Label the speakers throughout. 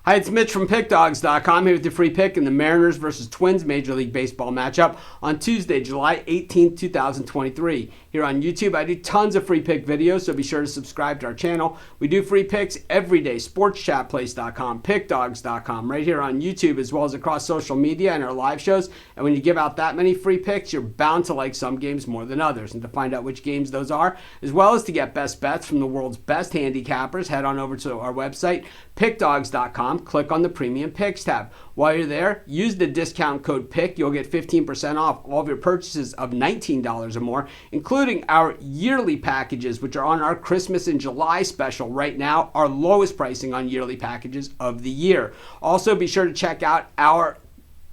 Speaker 1: Hi, it's Mitch from Pickdawgz.com here with the free pick in the Mariners versus Twins Major League Baseball matchup on Tuesday, July 18th, 2023. Here on YouTube, I do tons of free pick videos, so be sure to subscribe to our channel. We do free picks every day, sportschatplace.com, pickdawgz.com, right here on YouTube, as well as across social media and our live shows. And when you give out that many free picks, you're bound to like some games more than others. And to find out which games those are, as well as to get best bets from the world's best handicappers, head on over to our website, pickdawgz.com. Click on the Premium Picks tab. While you're there, use the discount code PICK. You'll get 15% off all of your purchases of $19 or more, including our yearly packages, which are on our Christmas and July special right now, our lowest pricing on yearly packages of the year. Also, be sure to check out our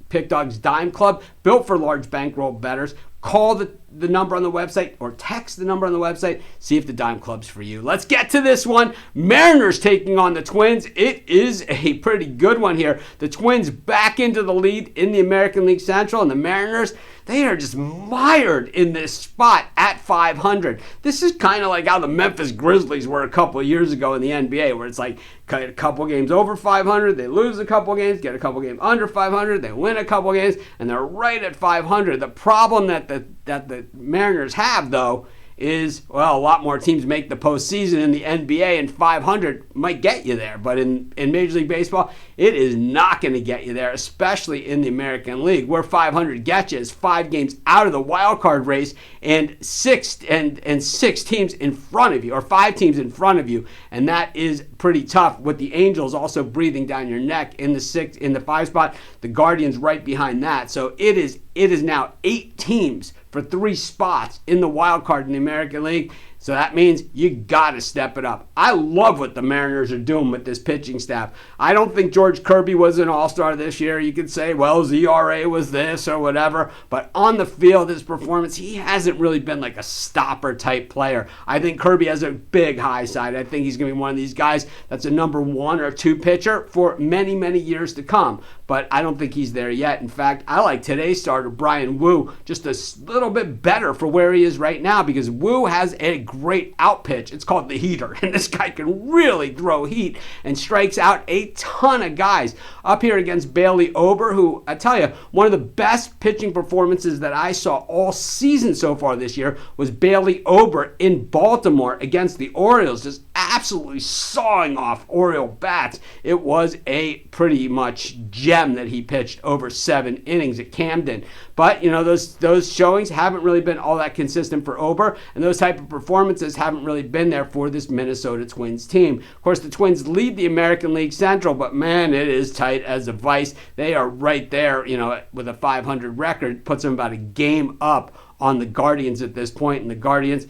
Speaker 1: Pick Dawgz Dime Club, built for large bankroll bettors. Call the number on the website or text the number on the website. See if the Dime Club's for you. Let's get to this one. Mariners taking on the Twins. It is a pretty good one here. The Twins back into the lead in the American League Central, and the Mariners, they are just mired in this spot at 500. This is kind of like how the Memphis Grizzlies were a couple of years ago in the NBA, where it's like a couple games over 500, they lose a couple games, get a couple games under 500, they win a couple games, and they're right at 500. The problem that the Mariners have, though, is, well, a lot more teams make the postseason in the NBA, and 500 might get you there. But in Major League Baseball, it is not going to get you there, especially in the American League, where 500 gets you is 5 games out of the wild card race and six teams in front of you, or 5 teams in front of you, and that is pretty tough. With the Angels also breathing down your neck in the 5 spot, the Guardians right behind that. So it is now 8 teams for 3 spots in the wild card in the American League. So that means you got to step it up. I love what the Mariners are doing with this pitching staff. I don't think George Kirby was an all-star this year. You could say, well, his ERA was this or whatever. But on the field, his performance, he hasn't really been like a stopper-type player. I think Kirby has a big high side. I think he's going to be one of these guys that's a number 1 or 2 pitcher for many, many years to come. But I don't think he's there yet. In fact, I like today's starter, Brian Wu, just a little bit better for where he is right now, because Wu has a great out pitch. It's called the heater, and this guy can really throw heat and strikes out a ton of guys. Up here against Bailey Ober, who, I tell you, one of the best pitching performances that I saw all season so far this year was Bailey Ober in Baltimore against the Orioles, just absolutely sawing off Oriole bats. It was a pretty much gem that he pitched over 7 innings at Camden. But, you know, those showings haven't really been all that consistent for Ober, and those type of performances haven't really been there for this Minnesota Twins team. Of course, the Twins lead the American League Central, but man, it is tight as a vice. They are right there, you know, with a 500 record, puts them about a game up on the Guardians at this point, and the Guardians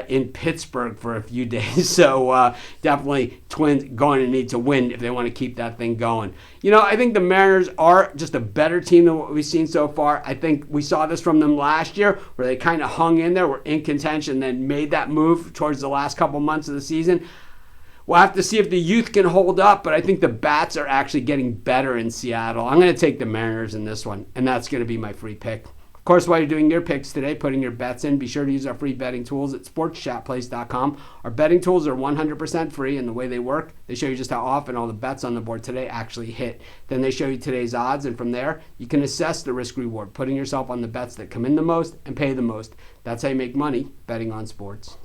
Speaker 1: in Pittsburgh for a few days. So definitely Twins going to need to win if they want to keep that thing going. You know, I think the Mariners are just a better team than what we've seen so far. I think we saw this from them last year, where they kind of hung in there, were in contention, then made that move towards the last couple months of the season. We'll have to see if the youth can hold up, but I think the bats are actually getting better in Seattle. I'm going to take the Mariners in this one, and that's going to be my free pick. Of course, while you're doing your picks today, putting your bets in, be sure to use our free betting tools at sportschatplace.com. Our betting tools are 100% free, and the way they work, they show you just how often all the bets on the board today actually hit. Then they show you today's odds, and from there, you can assess the risk-reward, putting yourself on the bets that come in the most and pay the most. That's how you make money betting on sports.